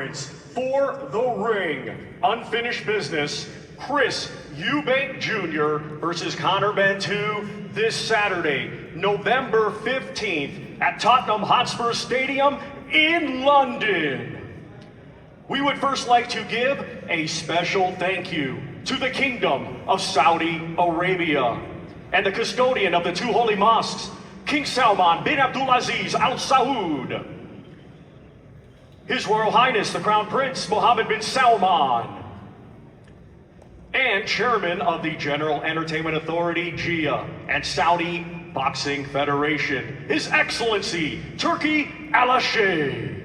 conference for the ring. Unfinished business, Chris EUBANK Jr. versus Connor Ben 2 this Saturday, November 15th at Tottenham Hotspur Stadium in London. We would first like to give a special thank you to the Kingdom of Saudi Arabia and the custodian of the two holy mosques, King Salman bin Abdulaziz Al Saud, His Royal Highness the Crown Prince Mohammed bin Salman, and Chairman of the General Entertainment Authority, GIA, and Saudi Boxing Federation, His Excellency Turki Al-Sheikh.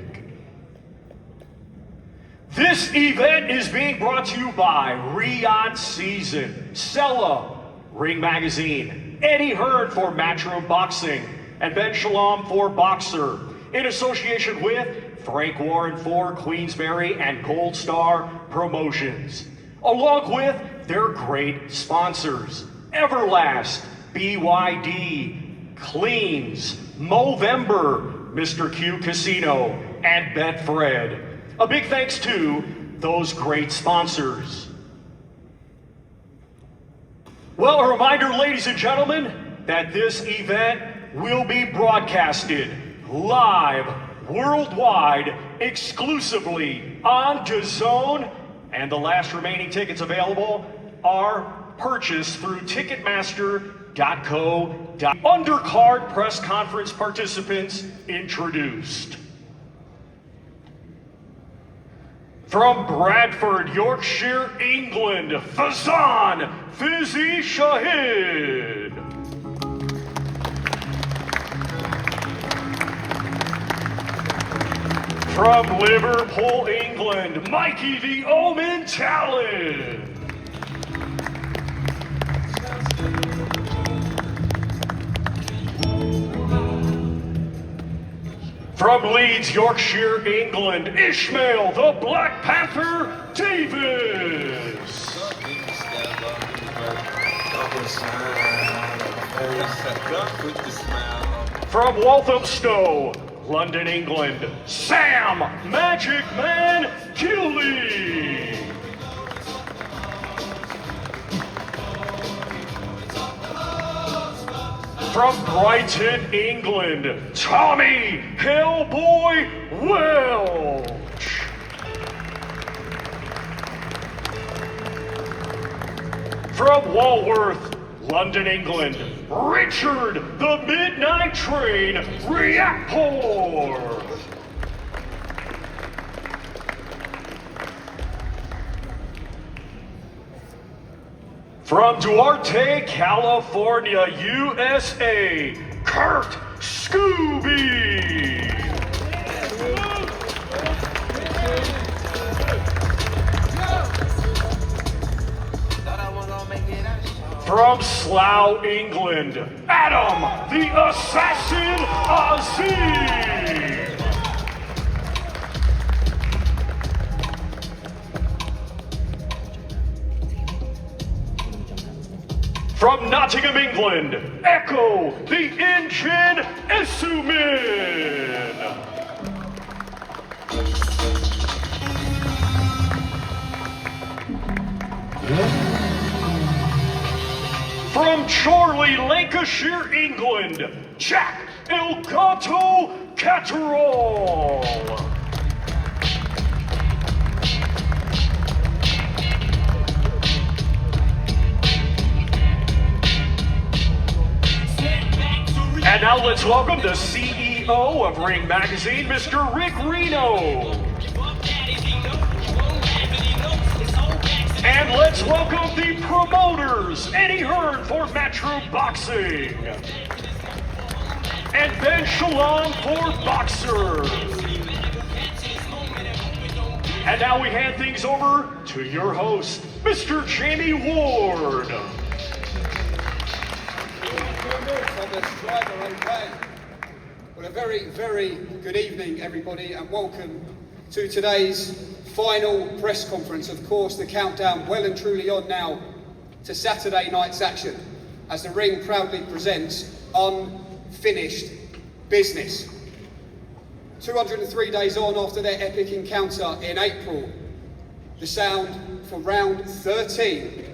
This event is being brought to you by Riyadh Season, Sella, Ring Magazine, Eddie Hearn for Matchroom Boxing, and Ben Shalom for Boxer, in association with Frank Warren for Queensberry and Gold Star Promotions, along with their great sponsors, Everlast, BYD, Cleans, Movember, Mr. Q Casino, and Betfred. A big thanks to those great sponsors. Well, a reminder, ladies and gentlemen, that this event will be broadcasted live, worldwide, exclusively on DAZN, and the last remaining tickets available are purchased through Ticketmaster.co. Undercard press conference participants introduced. From Bradford, Yorkshire, England, Fazan Fizzy Shahid. From Liverpool, England, Mikey the Omen Tallon. From Leeds, Yorkshire, England, Ishmael the Black Panther Davis. From Walthamstow, London, England, Sam Magic Man Gilly. From Brighton, England, Tommy Hellboy Welch. From Walworth, London, England, Richard the Midnight Train Reactor. From Duarte, California, USA, Kurt Scooby. From Slough, England, Adam the Assassin Azim. From Nottingham, England, Echo the Engine Essuman. From Chorley, Lancashire, England, Jack Elgato Catterall. And now let's welcome the CEO of Ring Magazine, Mr. Rick Reno. And let's welcome the promoters, Eddie Hearn for Matchroom Boxing, and Ben Shalom for Boxer. And now we hand things over to your host, Mr. Jamie Ward. Well, a very, very good evening, everybody, and welcome to today's final press conference. Of course, the countdown well and truly on now to Saturday night's action, as the Ring proudly presents Unfinished Business. 203 days on after their epic encounter in April, the sound for round 13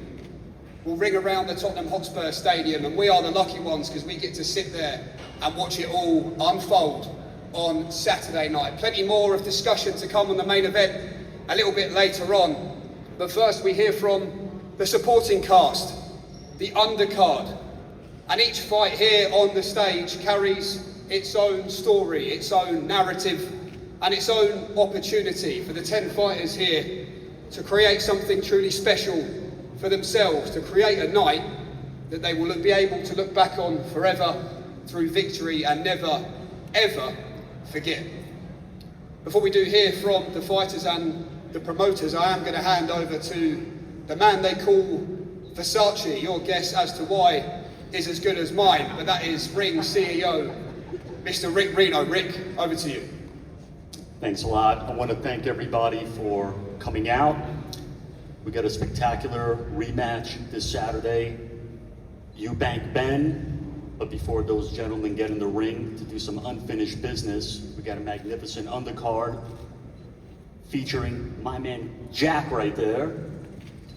will ring around the Tottenham Hotspur Stadium, and we are the lucky ones because we get to sit there and watch it all unfold on Saturday night. Plenty more of discussion to come on the main event a little bit later on, but first we hear from the supporting cast, the undercard, and each fight here on the stage carries its own story, its own narrative, and its own opportunity for the 10 fighters here to create something truly special for themselves, to create a night that they will be able to look back on forever through victory and never, ever forget. Before we do hear from the fighters and the promoters, I am going to hand over to the man they call Versace. Your guess as to why is as good as mine, but that is Ring CEO, Mr. Rick Reno. Rick, over to you. Thanks a lot. I want to thank everybody for coming out. We got a spectacular rematch this Saturday, EUBANK BENN. But before those gentlemen get in the ring to do some unfinished business, we got a magnificent undercard featuring my man Jack right there,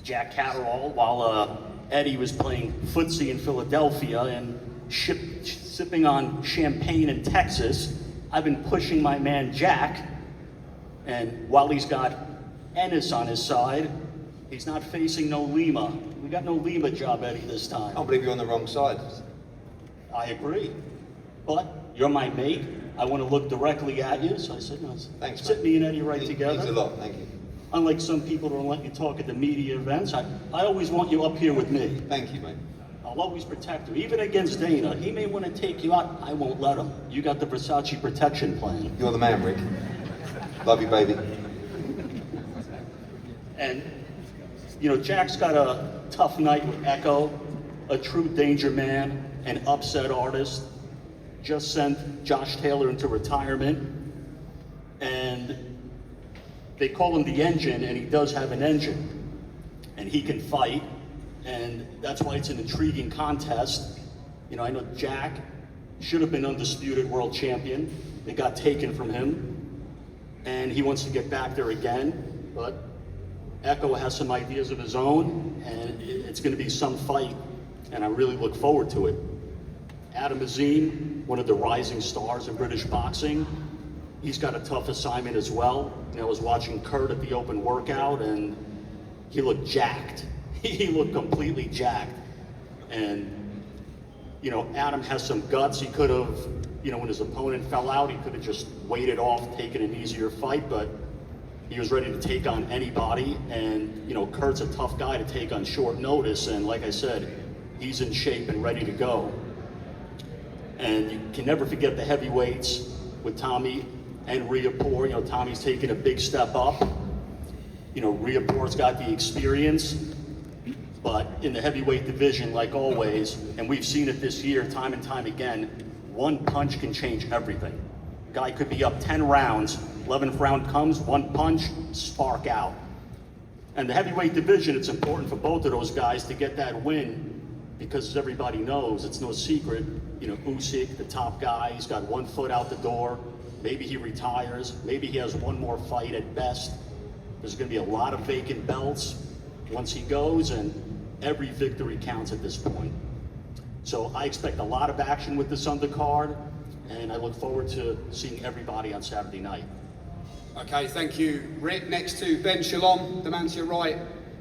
Jack Catterall, while Eddie was playing footsie in Philadelphia and sipping on champagne in Texas. I've been pushing my man Jack, and while he's got Ennis on his side, he's not facing no Lima. We got no Lima job, Eddie, this time. I can't believe you're on the wrong side. I agree, but you're my mate. I want to look directly at you, so I said, no, Thanks, sit man. me and Eddie right together. Means a lot, thank you. Unlike some people who don't let you talk at the media events, I always want you up here with me. Thank you, mate. I'll always protect you, even against Dana. He may want to take you out, I won't let him. You got the Versace protection plan. You're the man, Rick. Love you, baby. And, you know, Jack's got a tough night with Echo, a true danger man, an upset artist. Just sent Josh Taylor into retirement. And they call him the engine, and he does have an engine. And he can fight, and that's why it's an intriguing contest. You know, I know Jack should have been undisputed world champion. It got taken from him, and he wants to get back there again, but Echo has some ideas of his own, and it's going to be some fight, and I really look forward to it. Adam Azim, one of the rising stars in British boxing, he's got a tough assignment as well. You know, I was watching Kurt at the open workout, and he looked jacked. He looked completely jacked. And, you know, Adam has some guts. He could have, you know, when his opponent fell out, he could have just waited off, taken an easier fight, but he was ready to take on anybody. And, you know, Kurt's a tough guy to take on short notice. And like I said, he's in shape and ready to go. And you can never forget the heavyweights with Tommy and Riapor. You know, Tommy's taken a big step up. You know, Riapor's got the experience, but in the heavyweight division, like always, and we've seen it this year time and time again, one punch can change everything. Guy could be up 10 rounds, 11th round comes, one punch, spark out. And the heavyweight division, it's important for both of those guys to get that win, because as everybody knows, it's no secret, you know, Usyk, the top guy, he's got 1 foot out the door. Maybe he retires, maybe he has one more fight at best. There's gonna be a lot of vacant belts once he goes, and every victory counts at this point. So I expect a lot of action with this undercard, and I look forward to seeing everybody on Saturday night. Okay, thank you, Rick. Next to Ben Shalom, the man to your right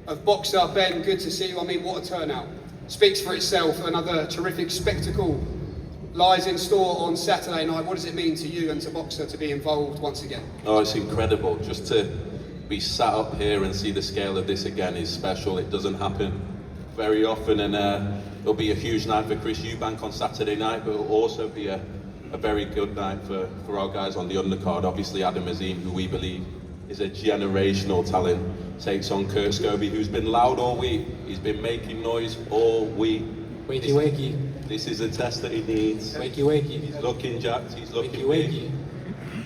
of Boxer. Ben, good to see you. I mean, what a turnout. Speaks for itself. Another terrific spectacle lies in store on Saturday night. What does it mean to you and to Boxer to be involved once again? Oh, it's incredible. Just to be sat up here and see the scale of this again is special. It doesn't happen very often, and it'll be a huge night for Chris Eubank on Saturday night, but it'll also be a very good night for our guys on the undercard. Obviously Adam Azim, who we believe is a generational talent, takes on Kurt Scobie, who's been loud all week. He's been making noise all week. Wakey wakey. This is a test that he needs. Wakey wakey. He's looking jacked, he's looking Wakey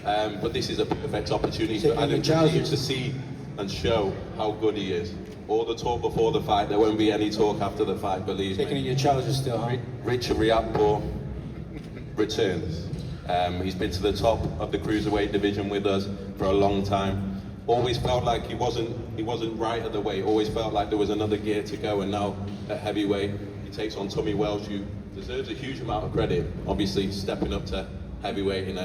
big. But this is a perfect opportunity Taking for Adam your trousers. to see and show how good he is. All the talk before the fight, there won't be any talk after the fight, believe Taking in me. your trousers still, huh? Richard Riapor returns. He's been to the top of the cruiserweight division with us for a long time. Always felt like he wasn't right at the weight. Always felt like there was another gear to go. And now at heavyweight, he takes on Tommy Welsh, who deserves a huge amount of credit. Obviously, stepping up to heavyweight in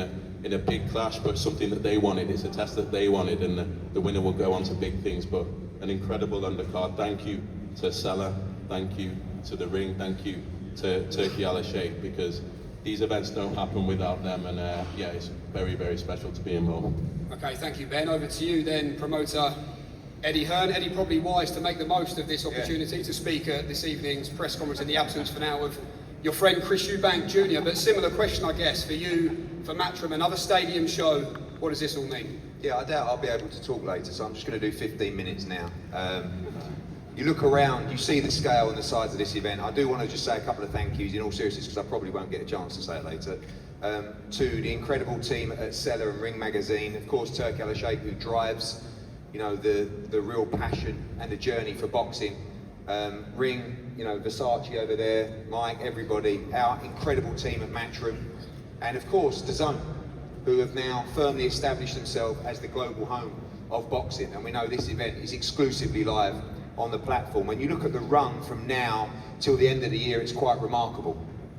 a big clash, but something that they wanted. It's a test that they wanted, and the winner will go on to big things. But an incredible undercard. Thank you to Sella. Thank you to the ring. Thank you to Turkey Al Sheikh, because these events don't happen without them, and yeah, it's very, very special to be involved. Okay, thank you, Ben. Over to you then, promoter Eddie Hearn. Eddie, probably wise to make the most of this opportunity to speak at this evening's press conference in the absence for now of your friend Chris EUBANK Jr. But similar question, I guess, for you, for Matchroom, another stadium show. What does this all mean? Yeah, I doubt I'll be able to talk later, so I'm just going to do 15 minutes now. You look around, you see the scale and the size of this event. I do want to just say a couple of thank yous in all seriousness, because I probably won't get a chance to say it later. To the incredible team at Sella and Ring Magazine, of course Turkey Al Sheikh, who drives, you know, the real passion and the journey for boxing. Ring, you know, Versace over there, Mike, everybody, our incredible team at Matchroom, and of course DAZN, who have now firmly established themselves as the global home of boxing. And we know this event is exclusively live on the platform. When you look at the run from now till the end of the year, it's quite remarkable.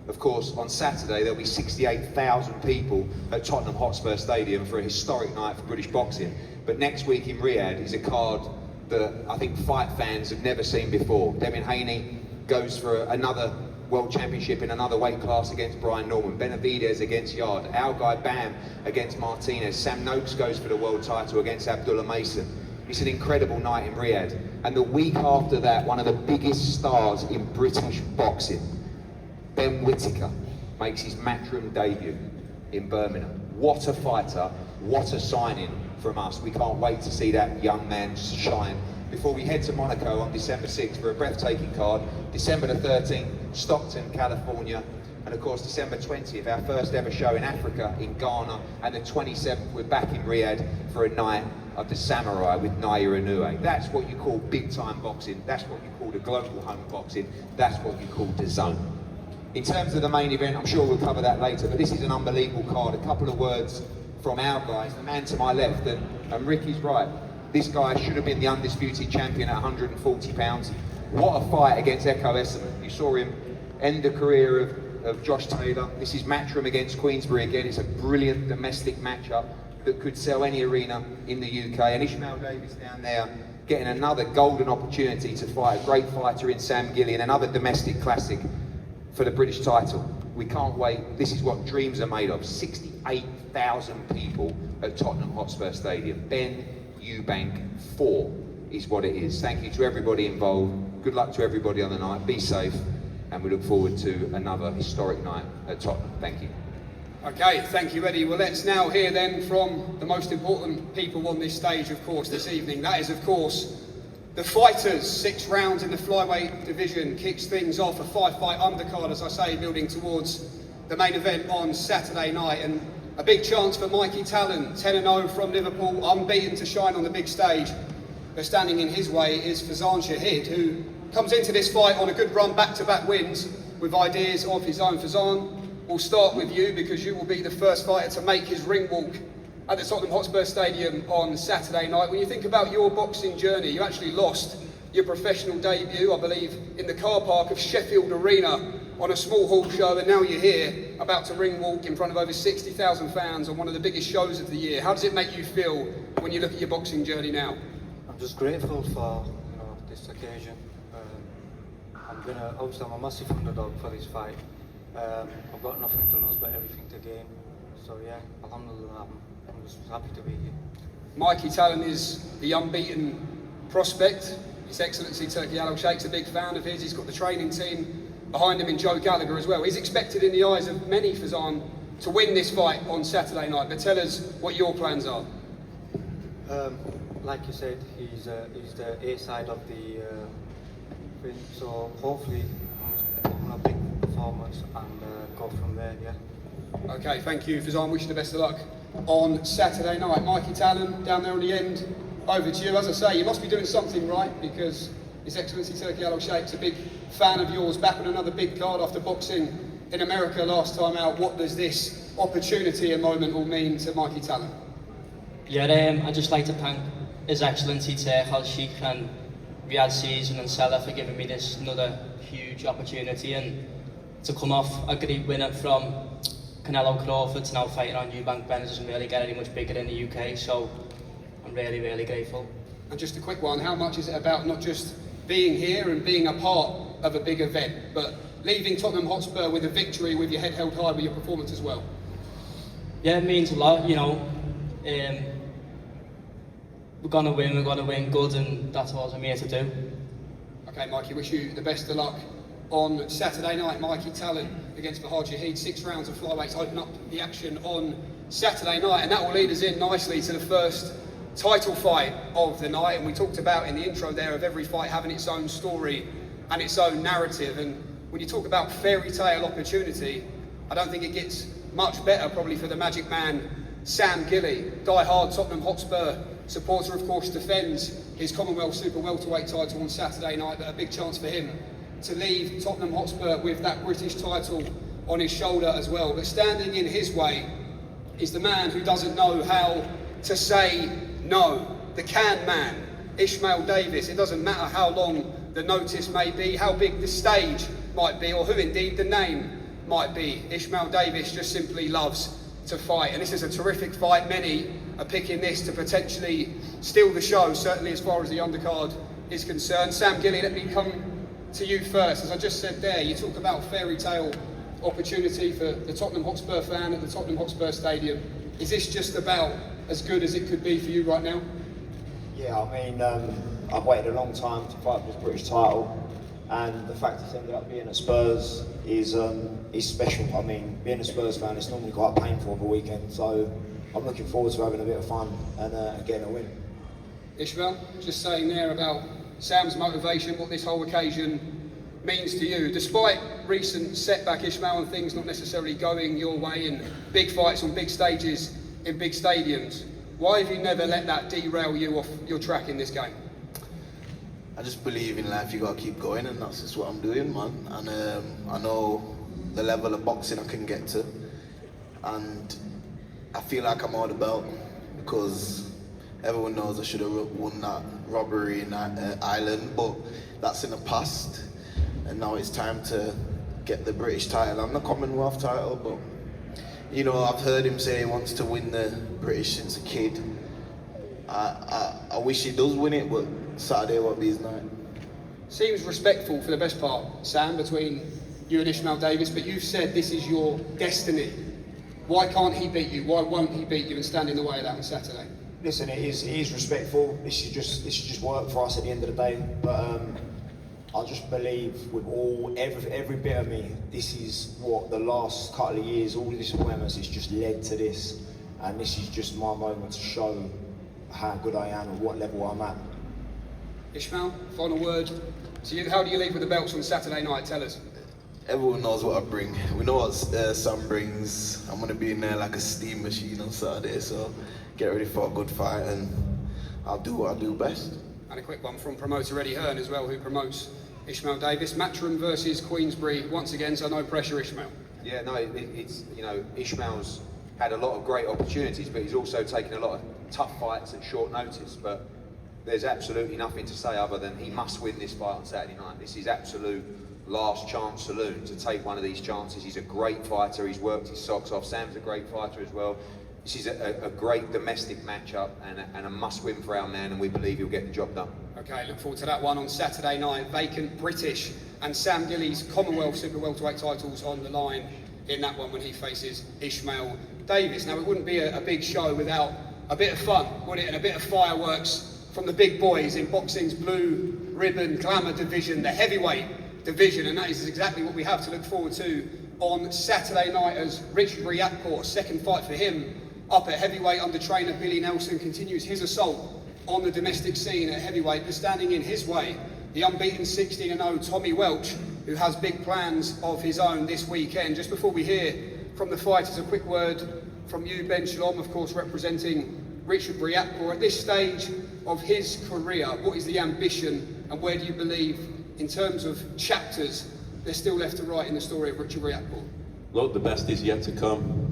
Of course, on Saturday, there'll be 68,000 people at Tottenham Hotspur Stadium for a historic night for British boxing. But next week in Riyadh is a card that I think fight fans have never seen before. Devin Haney goes for another World Championship in another weight class against Brian Norman. Benavidez against Yard. Our guy Bam against Martinez. Sam Noakes goes for the world title against Abdullah Mason. It's an incredible night in Riyadh. And the week after that, one of the biggest stars in British boxing, Ben Whittaker, makes his Matchroom debut in Birmingham. What a fighter, what a signing from us. We can't wait to see that young man shine before we head to Monaco on December 6th for a breathtaking card. December the 13th, Stockton, California. And of course, December 20th, our first ever show in Africa, in Ghana. And the 27th, we're back in Riyadh for a night of the Samurai with Naya Inoue. That's what you call big time boxing. That's what you call the global home of boxing. That's what you call DAZN. In terms of the main event, I'm sure we'll cover that later, but this is an unbelievable card. A couple of words from our guys, the man to my left, and Ricky's right. This guy should have been the undisputed champion at 140 pounds. What a fight against Echo Essuman. You saw him end the career of Josh Taylor. This is Matchroom against Queensbury again. It's a brilliant domestic matchup that could sell any arena in the UK. And Ishmael Davis down there getting another golden opportunity to fight a great fighter in Sam Gillian, another domestic classic for the British title. We can't wait. This is what dreams are made of. 68,000 people at Tottenham Hotspur Stadium. Ben EUBANK 4 is what it is. Thank you to everybody involved. Good luck to everybody on the night. Be safe. And we look forward to another historic night at Tottenham. Thank you. Okay, thank you, Eddie. Well, let's now hear then from the most important people on this stage, of course, this evening. That is, of course, the fighters. 6 rounds in the flyweight division kicks things off. A 5-fight undercard, as I say, building towards the main event on Saturday night. And a big chance for Mikey Tallon, 10-0 from Liverpool, unbeaten to shine on the big stage. But standing in his way is Faizan Shahid, who comes into this fight on a good run, back-to-back wins, with ideas of his own. Faizan, we'll start with you, because you will be the first fighter to make his ring walk at the Tottenham Hotspur Stadium on Saturday night. When you think about your boxing journey, you actually lost your professional debut, I believe, in the car park of Sheffield Arena on a small hall show, and now you're here about to ring walk in front of over 60,000 fans on one of the biggest shows of the year. How does it make you feel when you look at your boxing journey now? I'm just grateful for this occasion. Obviously I'm a massive underdog for this fight. I've got nothing to lose but everything to gain. So yeah, alhamdulillah, I'm just happy to be here. Mikey Tallon is the unbeaten prospect. His Excellency Turkey Al Sheikh's a big fan of his. He's got the training team behind him in Joe Gallagher as well. He's expected in the eyes of many, Faizan, to win this fight on Saturday night. But tell us what your plans are. Like you said, he's the A side of the thing. So hopefully I'm a big performance and go from there, yeah. Okay, thank you, Faizan. Wish you the best of luck on Saturday night. Mikey Tallon, down there on the end, over to you. As I say, you must be doing something right, because His Excellency Turkey Al Sheikh's a big fan of yours, back on another big card after boxing in America last time out. What does this opportunity and moment all mean to Mikey Tallon? Yeah, I'd just like to thank His Excellency Al Sheikh and Riyadh Season and Salah for giving me this another huge opportunity, and to come off a great winner from Canelo Crawford to now fighting on EUBANK JNR V BENN doesn't really get any much bigger in the UK, so I'm really, really grateful. And just a quick one, how much is it about not just being here and being a part of a big event, but leaving Tottenham Hotspur with a victory, with your head held high with your performance as well? Yeah, it means a lot, you know. We're going to win good, and that's all I'm here to do. Okay, Mikey, wish you the best of luck on Saturday night. Mikey Tallon against Bahar Jahid. 6 rounds of flyweights open up the action on Saturday night, and that will lead us in nicely to the first title fight of the night. And we talked about in the intro there of every fight having its own story and its own narrative, and when you talk about fairy tale opportunity, I don't think it gets much better probably for the magic man Sam Gilly, die-hard Tottenham Hotspur supporter, of course, defends his Commonwealth Super Welterweight title on Saturday night, but a big chance for him to leave Tottenham Hotspur with that British title on his shoulder as well. But standing in his way is the man who doesn't know how to say no, the can man, Ishmael Davis. It doesn't matter how long the notice may be, how big the stage might be, or who indeed the name might be. Ishmael Davis just simply loves to fight, and this is a terrific fight. Many are picking this to potentially steal the show, certainly as far as the undercard is concerned. Sam Gilly, let me come to you first. As I just said there, you talk about fairy tale opportunity for the Tottenham Hotspur fan at the Tottenham Hotspur Stadium. Is this just about as good as it could be for you right now? Yeah, I mean, I've waited a long time to fight for this British title, and the fact it's ended up being at Spurs is special. I mean, being a Spurs fan, it's normally quite painful of a weekend, so I'm looking forward to having a bit of fun and getting a win. Ishmael, just saying there about Sam's motivation, what this whole occasion means to you. Despite recent setback, Ishmael, and things not necessarily going your way in big fights on big stages in big stadiums, why have you never let that derail you off your track in this game? I just believe in life you gotta keep going, and that's just what I'm doing, man. And I know the level of boxing I can get to, and I feel like I'm out of the belt because everyone knows I should have won that robbery in that island, but that's in the past, and now it's time to get the British title and the Commonwealth title. But you know, I've heard him say he wants to win the British since a kid. I wish he does win it, but Saturday won't be his night. Seems respectful for the best part, Sam, between you and Ishmael Davis, but you've said this is your destiny. Why can't he beat you? Why won't he beat you and stand in the way of that on Saturday? Listen, it is respectful. This is just work for us at the end of the day. But I just believe with every bit of me, this is what the last couple of years, all of this awareness, has just led to this, and this is just my moment to show how good I am and what level I'm at. Ishmael, final word to you. How do you leave with the belts on Saturday night? Tell us. Everyone knows what I bring. We know what Sam brings. I'm going to be in there like a steam machine on Saturday, so get ready for a good fight, and I'll do what I do best. And a quick one from promoter Eddie Hearn as well, who promotes Ishmael Davis. Matchroom versus Queensbury once again, so no pressure, Ishmael. Yeah, no, it's, you know, Ishmael's had a lot of great opportunities, but he's also taken a lot of tough fights at short notice. But there's absolutely nothing to say other than he must win this fight on Saturday night. This is absolute last chance saloon to take one of these chances. He's a great fighter, he's worked his socks off. Sam's a great fighter as well. This is a great domestic matchup and a must-win for our man, and we believe he'll get the job done. Okay, look forward to that one on Saturday night. Vacant British and Sam Gilly's Commonwealth Super Welterweight titles on the line in that one when he faces Ishmael Davis. Now, it wouldn't be a big show without a bit of fun, would it? And a bit of fireworks from the big boys in boxing's blue ribbon glamour division, the heavyweight division, and that is exactly what we have to look forward to on Saturday night as Richard Riakporte, second fight for him up at heavyweight under trainer Billy Nelson, continues his assault on the domestic scene at heavyweight. But standing in his way, the unbeaten 16-0 Tommy Welch, who has big plans of his own this weekend. Just before we hear from the fighters, a quick word from you, Ben Shalom, of course representing Richard Riakporte. At this stage of his career, what is the ambition and where do you believe, in terms of chapters, there's still left to write in the story of Richard Riakporte? Look, the best is yet to come.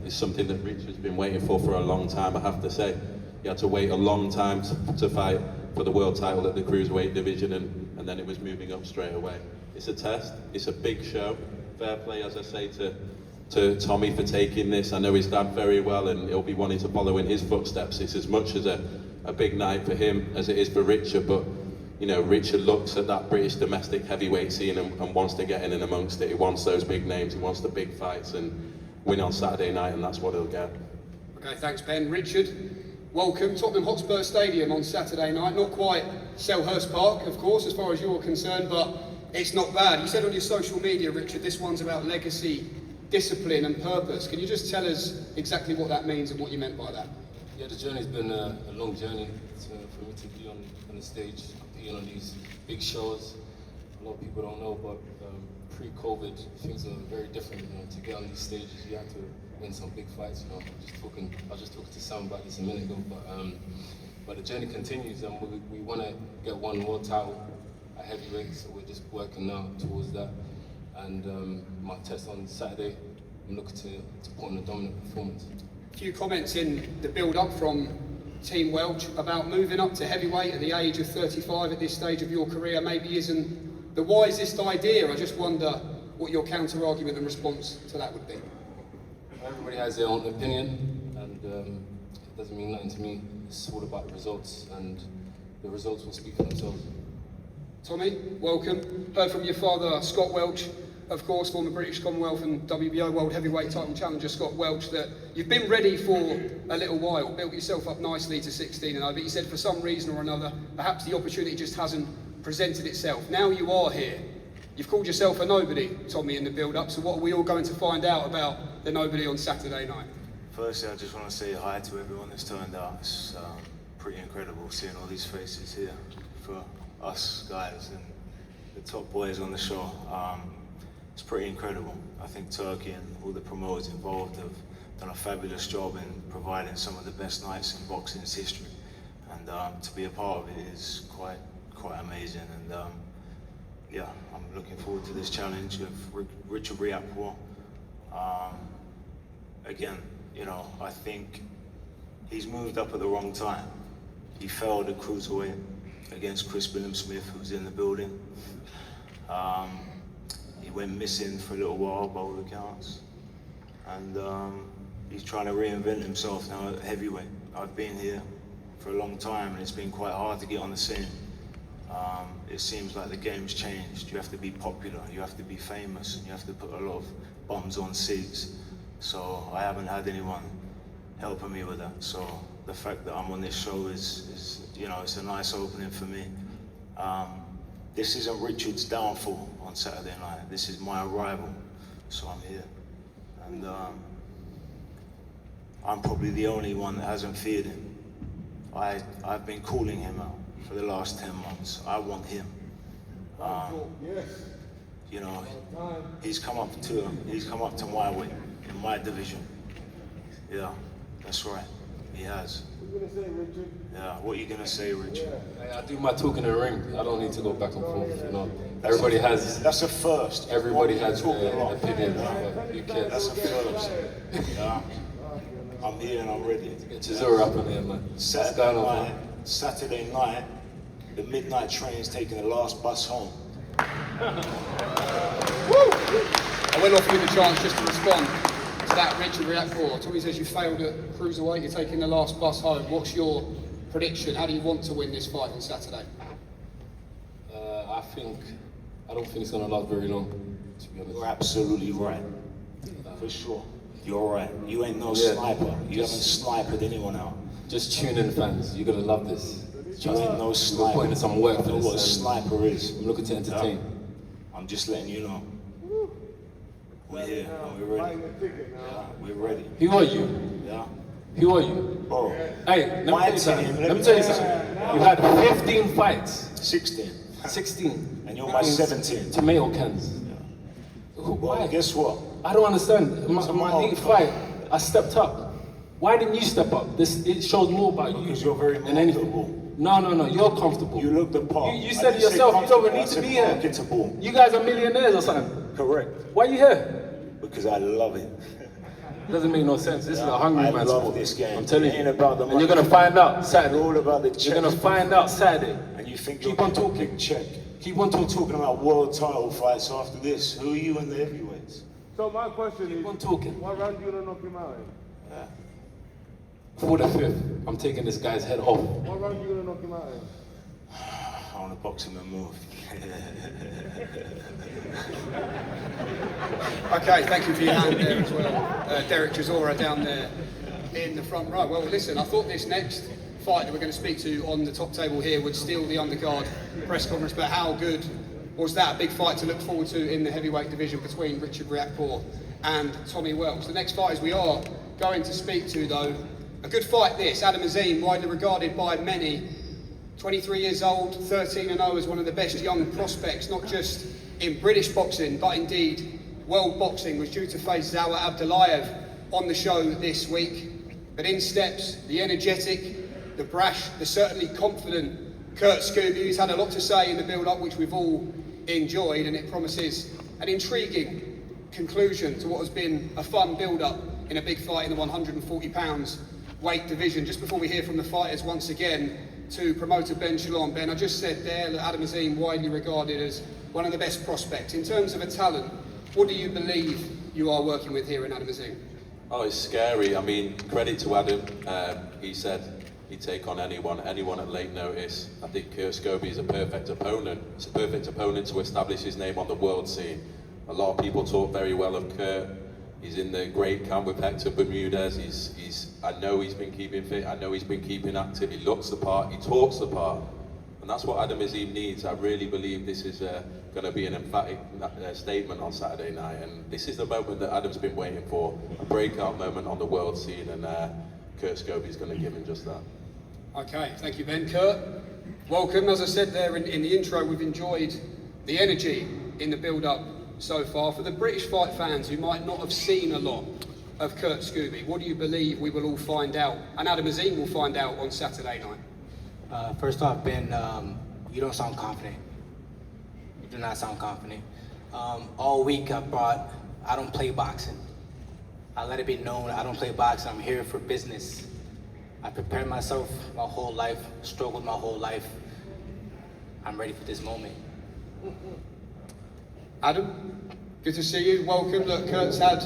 It's something that Richard's been waiting for a long time, I have to say. He had to wait a long time to fight for the world title at the cruiserweight division, and then it was moving up straight away. It's a test, it's a big show. Fair play, as I say, to Tommy for taking this. I know his dad very well, and he'll be wanting to follow in his footsteps. It's as much as a big night for him as it is for Richard, but you know, Richard looks at that British domestic heavyweight scene and wants to get in and amongst it. He wants those big names, he wants the big fights, and win on Saturday night, and that's what he'll get. Okay, thanks Ben. Richard, welcome. Tottenham Hotspur Stadium on Saturday night. Not quite Selhurst Park, of course, as far as you're concerned, but it's not bad. You said on your social media, Richard, this one's about legacy, discipline and purpose. Can you just tell us exactly what that means and what you meant by that? Yeah, the journey's been a long journey for me to be on the stage, competing on these big shows. A lot of people don't know, but pre-COVID, things are very different. You know, to get on these stages, you have to win some big fights. You know, I was just talking to Sam about this a minute ago, but the journey continues, and we want to get one more title at heavyweight, so we're just working now towards that. And my test on Saturday, I'm looking to put on a dominant performance. A few comments in the build-up from Team Welch about moving up to heavyweight at the age of 35 at this stage of your career maybe isn't the wisest idea. I just wonder what your counter-argument and response to that would be. Everybody has their own opinion, and it doesn't mean nothing to me. It's all about the results, and the results will speak for themselves. Tommy, welcome. Heard from your father, Scott Welch, of course, former British Commonwealth and WBO World Heavyweight title challenger Scott Welch, that you've been ready for a little while, built yourself up nicely to 16-0, but you said for some reason or another, perhaps the opportunity just hasn't presented itself. Now you are here. You've called yourself a nobody, Tommy, in the build-up, so what are we all going to find out about the nobody on Saturday night? Firstly, I just want to say hi to everyone that's turned out. It's pretty incredible seeing all these faces here for us guys and the top boys on the show. It's pretty incredible. I think Turkey and all the promoters involved have done a fabulous job in providing some of the best nights in boxing's history, and to be a part of it is quite amazing. And yeah, I'm looking forward to this challenge of Richard Riakporhe. Again, you know, I think he's moved up at the wrong time. He failed at cruiserweight against Chris Billam-Smith, who's in the building. He went missing for a little while by all accounts, and he's trying to reinvent himself now at heavyweight. I've been here for a long time, and it's been quite hard to get on the scene. It seems like the game's changed. You have to be popular, you have to be famous, and you have to put a lot of bums on seats. So I haven't had anyone helping me with that. So the fact that I'm on this show is you know, it's a nice opening for me. This isn't Richard's downfall on Saturday night. This is my arrival, so I'm here. And I'm probably the only one that hasn't feared him. I've been calling him out for the last 10 months. I want him. You know, he's come up to my weight, in my division. Yeah, that's right, he has. What are you gonna say, Richard? Yeah, what are you gonna say, Richard? I do my talk in the ring. I don't need to go back and forth, you know. Everybody has... That's a first. Everybody has opinions, but who cares? That's a first. Yeah. I'm here and I'm ready. Get Chisora up in there, man. Saturday night, the midnight train's taking the last bus home. I will offer you the chance just to respond to that, Richard Riakporhe. Tommy says you failed at cruiserweight, you're taking the last bus home. What's your prediction? How do you want to win this fight on Saturday? I don't think it's going to last very long, to be honest. You're absolutely right. For sure. You're right. You ain't no sniper. You haven't sniped anyone out. Just tune in, fans. You're going to love this. You ain't no sniper. We're putting in some work for I know this. what a sniper is. I'm looking to entertain. Yeah. I'm just letting you know. We're here and we're ready. Yeah, we're ready. Who are you? Yeah. Who are you? Bro. Hey, let me tell you something. Let me tell you something. You had 15 fights. 16. 16. And you're my 17. Tomato cans. Yeah. Why? Well, guess what? I don't understand. My 8th fight, I stepped up. Why didn't you step up? It shows more about you. Because you're very than anything. No. You're comfortable. You look the part. You said it yourself. You don't even need to be here. Marketable. You guys are millionaires or something. Correct. Why are you here? because I love it. Doesn't make no sense. This is a hungry I man's love sport. this game. I'm telling It you. ain't about the And you're money. gonna find out Saturday. It's all about the You're gonna checks. find out Saturday. And you think Keep you're on getting a talking. big check. Keep on talking about world title fights after this. Who are you in the heavyweights? So my question Keep is, on talking. what round do you want to knock him out in? 45th. I'm taking this guy's head off. What round do you want to knock him out in? I want to box him and move. Okay, thank you for your hand there as well. Derek Chisora down there in the front row. Well, listen, I thought this next fight that we're going to speak to on the top table here would steal the undercard press conference, but how good was that? A big fight to look forward to in the heavyweight division between Richard Riakporhe and Tommy Wells. The next fighters we are going to speak to, though, a good fight this. Adam Azim, widely regarded by many, 23 years old, 13-0 as one of the best young prospects, not just in British boxing, but indeed world boxing, was due to face Zawa Abdullayev on the show this week. But in steps the energetic, the brash, the certainly confident Kurt Scooby, who's had a lot to say in the build-up, which we've all enjoyed, and it promises an intriguing conclusion to what has been a fun build-up in a big fight in the 140 pounds weight division. Just before we hear from the fighters once again, to promoter Ben Tallon. Ben, I just said there that Adam Azim widely regarded as one of the best prospects. In terms of a talent, what do you believe you are working with here in Adam Azim? Oh, it's scary. I mean, credit to Adam. He said he'd take on anyone at late notice. I think Kurt Scooby is a perfect opponent. It's a perfect opponent to establish his name on the world scene. A lot of people talk very well of Kurt. He's in the great camp with Hector Bermudez. I know he's been keeping fit. I know he's been keeping active. He looks the part. He talks the part. And that's what Adam Azim needs. I really believe this is going to be an emphatic statement on Saturday night. And this is the moment that Adam's been waiting for. A breakout moment on the world scene. And Kurt Scooby's going to give him just that. Okay, thank you, Ben. Kurt, welcome. As I said there in the intro, we've enjoyed the energy in the build-up so far. For the British fight fans who might not have seen a lot of Kurt Scooby, what do you believe we will all find out, and Adam Azim will find out on Saturday night? First off, Ben, you don't sound confident. You do not sound confident. All week I don't play boxing. I let it be known I don't play boxing. I'm here for business. I prepared myself my whole life, struggled my whole life. I'm ready for this moment. Adam, good to see you. Welcome. Look, Kurt's had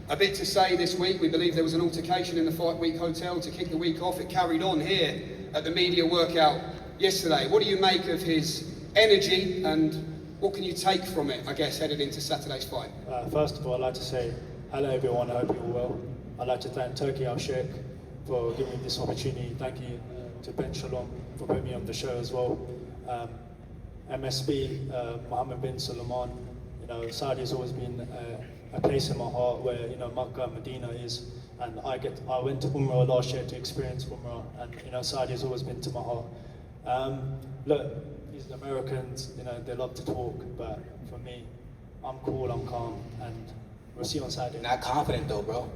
a bit to say this week. We believe there was an altercation in the Fight Week Hotel to kick the week off. It carried on here at the media workout yesterday. What do you make of his energy, and what can you take from it, I guess, headed into Saturday's fight? First of all, I'd like to say hello everyone, I hope you're all well. I'd like to thank Turkey Al Sheikh for giving me this opportunity. Thank you to Ben Tallon for putting me on the show as well. MSB, Mohammed bin Salman, you know, Saudi has always been a place in my heart where, you know, Makkah and Medina is, and I went to Umrah last year to experience Umrah, and, you know, Saudi has always been to my heart. Look, these Americans, you know, they love to talk, but for me, I'm cool, I'm calm, and we'll see you on Saturday. Not confident though, bro.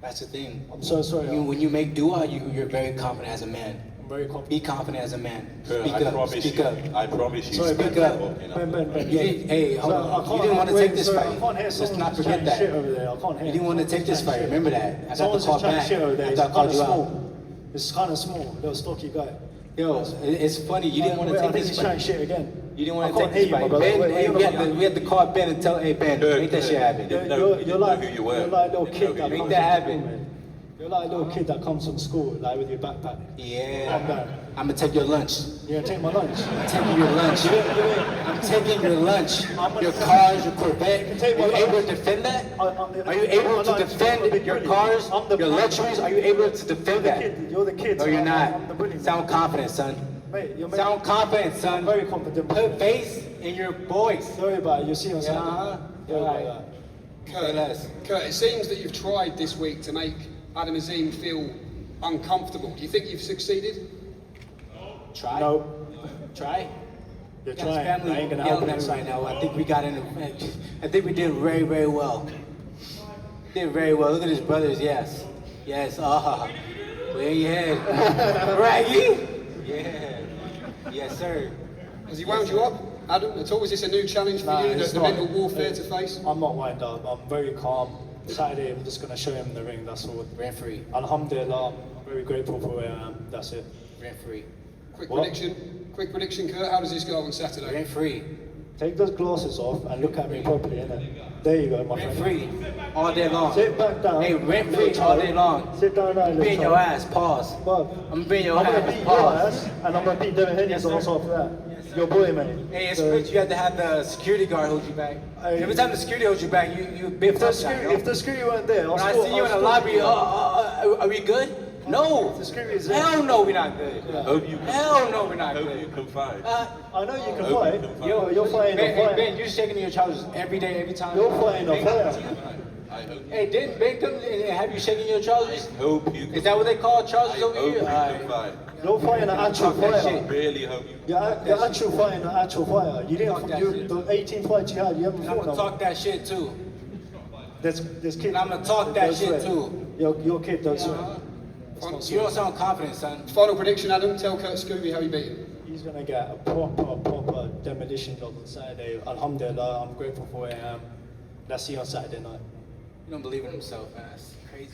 That's the thing. I'm so sorry. When you make dua, you're very confident as a man. I'm very confident. Be confident as a man. Kurt, Speak I up. promise Speak you. up. I promise you. Sorry, speak Ben, up, you know. Ben. Hey, hold on. I You didn't want to take this sorry, fight. I can't hear Let's someone not just forget chatting shit that. over there. I can't hear. You didn't want to take this fight. Remember that. I got the Someone's call just chatting back. shit over there. After I It's kind called of you out. small. It's kind of small. Little stocky guy. Yo, it's funny. You didn't want to Wait, I take think this he's fight. chatting shit again. You didn't want I to can't take this hear you, fight. my brother. Ben, Wait, hey, wait, we had to call Ben and tell, hey Ben, make that shit happen. Didn't know who you were. You're like a little kid that Make comes that from school, happen. man. You're like a little kid that comes from school, like with your backpack. Yeah. Calm down. I'm gonna take your lunch. You're gonna take my lunch. I'm taking your lunch. I'm taking your lunch. Your cars, your Corvette. Are you able to defend that? Are you able to defend your cars, your luxuries? Are you able to defend that? You're the kid. No, you're I'm the not. bully, man. Sound confident, son. Mate, you're Sound confident, son. I'm very confident. Put face in your voice. Sorry about it. You'll see on Saturday. Uh-huh. Sorry about Alright. that. Kurt, it seems that you've tried this week to make Adam Azim feel uncomfortable. Do you think you've succeeded? Try. No. Try. You're Got his trying. family I ain't gonna yelling help at you. us right now. I think we got in. I think we did very, very well. Did very well. Look at his brothers. Yes. Yes. Clear your head. Raggy. Yeah. Yes, sir. Has he wound you up? Adam, at all? Is this a new challenge for you, it's the not. mental warfare to face? I'm not wind up. I'm very calm. Saturday, I'm just going to show him the ring. That's all. Referee. Alhamdulillah, I'm very grateful for where I am. That's it. Referee. Quick What? prediction, Kurt. How does this go on Saturday? Referee. Take those glasses off and look at me properly, innit? There you go, my friend. Referee. All day long. Sit back down. Hey, referee all day long. Sit down now, little Beat your child. ass. Pause. Bob, I'm beating your I'm gonna ass. beat your Pause. ass, and I'm gonna beat Devin Henry's ass after that. Your boy, man. Hey, it's So, rich. You have to have the security guard hold you back. Hey, Every time the security holds you back, you big if the fuck security weren't there, When I see you in the lobby, are we good? No. The security is there. Hell no, we're not good. Hope you Hell no, we're not hope good. you can fight. I know you can Hope fight. you can fight. You're fighting a Ben, fight. Ben, you're shaking your trousers every day, every time. You're fighting a fight. I hope you, Hey, didn't Ben come and have you shaking your trousers? hope you can Is that what they call I trousers over hope here? you can fight. You're fighting an actual Talk that fighter. shit. Really hope you can. You're actual fighting an actual fighter. You Talk that didn't. shit. The 18 fights you had, you haven't I'm fought gonna no. talk that shit too. There's kids. And I'ma talk that don't shit swear. too. Your kid don't swear. You don't sound confident, son. Final prediction, Adam. Tell Kurt Scooby how you beat him. He's gonna get a proper demolition job on Saturday. Alhamdulillah, I'm grateful for where I am. Let's see you on Saturday night. You don't believe in himself, man. That's crazy.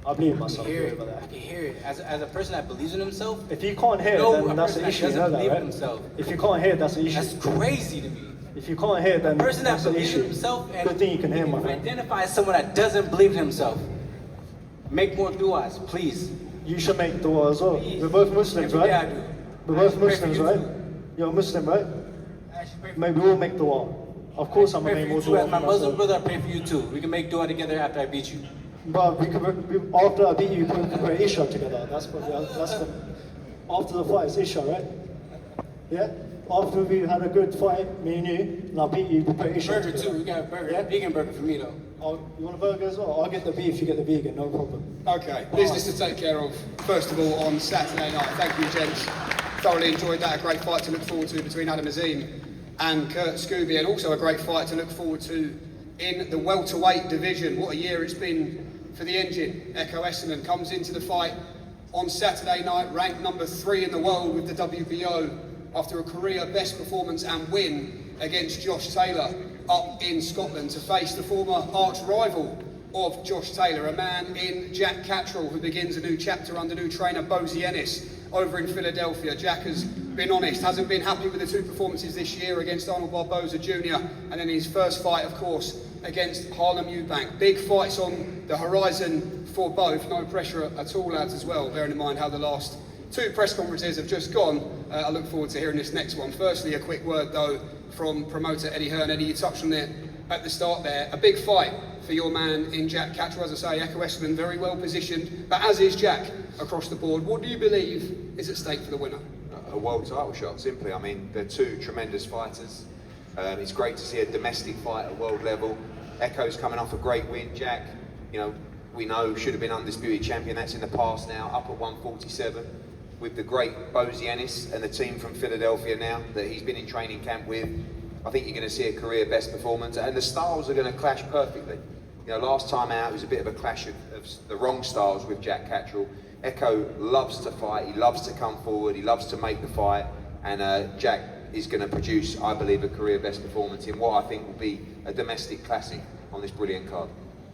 I believe in I myself. can hear Sorry it. about I that. can hear it. As a person that believes in himself, If you can't hear, No, then a that's person the that issue. You know doesn't that, believe in right? himself. If you can't hear, that's the issue. that's crazy to me. If you can't hear, then A person that that's the believes in issue. himself and Good thing you can hear, my if you friend. identify as someone that doesn't believe in himself, make more du'as, please. You should make dua as well. Please. We're both Muslims, Every day I right? do. We're I both should pray for Muslims, you right? too. You're a Muslim, right? I should pray for Maybe we'll make dua. Of course, I'm pray gonna for make you more too. dua As my for Muslim myself. brother, I pray for you too. We can make dua together after I beat you. But after I beat you, we can pray Isha together. That's the after the fight is Isha, right? Yeah. After we had a good fight, me and you, and I beat you, we pray Isha Burger together. too. We got a burger. Yeah? Vegan burger for me though. You want a burger as well? I'll get the beef, you get the vegan, no problem. Okay, business to take care of, first of all, on Saturday night. Thank you, gents. Thoroughly enjoyed that. A great fight to look forward to between Adam Azim and Kurt Scooby, and also a great fight to look forward to in the welterweight division. What a year it's been for the engine. Echo Essuman comes into the fight on Saturday night, ranked number 3 in the world with the WBO after a career best performance and win against Josh Taylor up in Scotland to face the former arch rival of Josh Taylor, a man in Jack Catterall who begins a new chapter under new trainer Bozy Ennis over in Philadelphia. Jack has been honest, hasn't been happy with the 2 performances this year against Arnold Barboza Jr. and then his first fight, of course, against Harlem Eubank. Big fights on the horizon for both, no pressure at all, lads, as well, bearing in mind how the last 2 press conferences have just gone. I look forward to hearing this next one. Firstly, a quick word though from promoter Eddie Hearn. Eddie, you touched on it at the start there. A big fight for your man in Jack Catterall. As I say, Echo Essuman very well positioned, but as is Jack across the board. What do you believe is at stake for the winner? A world title shot, simply. I mean, they're 2 tremendous fighters. It's great to see a domestic fight at world level. Echo's coming off a great win. Jack, you know, we know should have been undisputed champion. That's in the past now, up at 147. With the great Bozy Ennis and the team from Philadelphia now that he's been in training camp with, I think you're going to see a career best performance, and the styles are going to clash perfectly. You know, last time out it was a bit of a clash of the wrong styles with Jack Catterall. Echo loves to fight, he loves to come forward, he loves to make the fight, and Jack is going to produce, I believe, a career best performance in what I think will be a domestic classic on this brilliant card.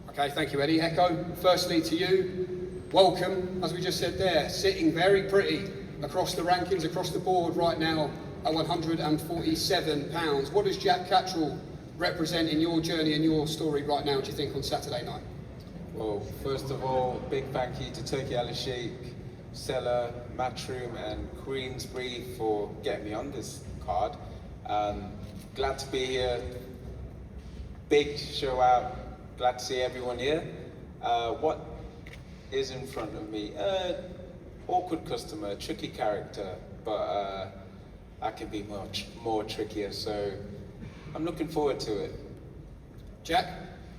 Okay, thank you, Eddie. Echo, firstly to you, welcome, as we just said there, sitting very pretty across the rankings, across the board right now at 147 pounds. What does Jack Catterall represent in your journey and your story right now, do you think, on Saturday night? Well, first of all, big thank you to Turkey Ali Sheikh, Seller, Matchroom and Queensbury for getting me on this card. Glad to be here. Big show out. Glad to see everyone here. What is in front of me? Awkward customer, tricky character, but I can be more trickier, so I'm looking forward to it. Jack,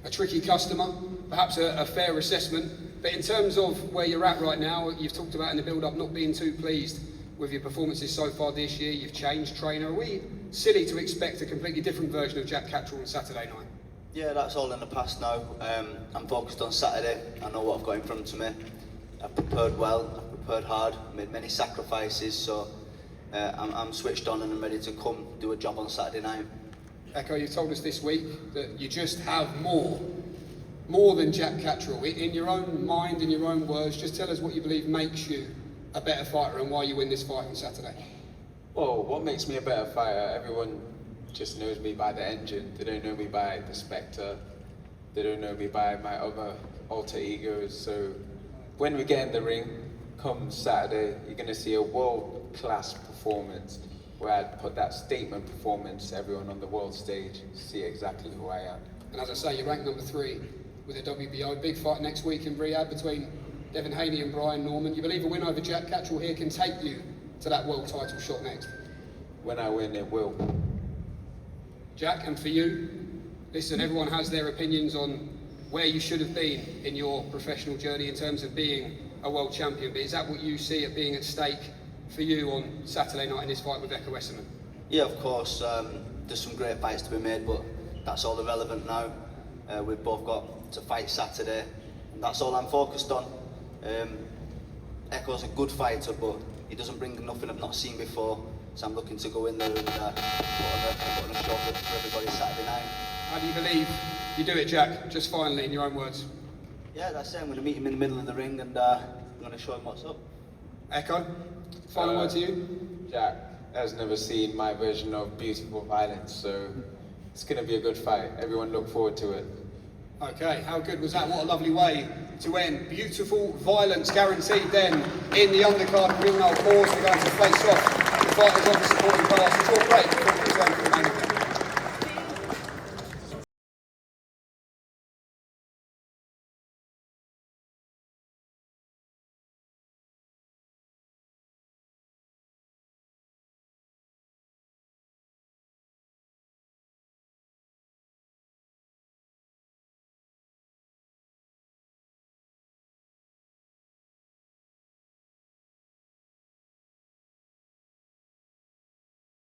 a tricky customer, perhaps a fair assessment, but in terms of where you're at right now, you've talked about in the build-up not being too pleased with your performances so far this year. You've changed trainer. Are we silly to expect a completely different version of Jack Catterall on Saturday night? Yeah, that's all in the past now. I'm focused on Saturday. I know what I've got in front of me. I've prepared well, I've prepared hard, made many sacrifices, so I'm switched on and I'm ready to come do a job on Saturday night. Echo, you've told us this week that you just have more than Jack Catterall. In your own mind, in your own words, just tell us what you believe makes you a better fighter and why you win this fight on Saturday. Well, what makes me a better fighter? Everyone just knows me by the engine. They don't know me by the Spectre. They don't know me by my other alter egos. So when we get in the ring, come Saturday, you're going to see a world-class performance where I'd put that statement performance, everyone on the world stage, see exactly who I am. And as I say, you're ranked number 3 with the WBO. Big fight next week in Riyadh between Devin Haney and Brian Norman. You believe a win over Jack Catterall here can take you to that world title shot next? When I win, it will. Jack, and for you, listen, everyone has their opinions on where you should have been in your professional journey in terms of being a world champion, but is that what you see it being at stake for you on Saturday night in this fight with Essuman? Yeah, of course, there's some great fights to be made, but that's all irrelevant now. We've both got to fight Saturday, and that's all I'm focused on. Echo's a good fighter, but he doesn't bring nothing I've not seen before, so I'm looking to go in there and put on a show for everybody Saturday night. How do you believe you do it, Jack? Just finally, in your own words. Yeah, that's it. I'm going to meet him in the middle of the ring and I'm going to show him what's up. Echo, final word to you? Jack has never seen my version of beautiful violence, so it's going to be a good fight. Everyone look forward to it. Okay, how good was that? What a lovely way to end. Beautiful violence guaranteed then in the undercard. We'll now pause. We're going to face off the fighters of the supporting cast. It's all great.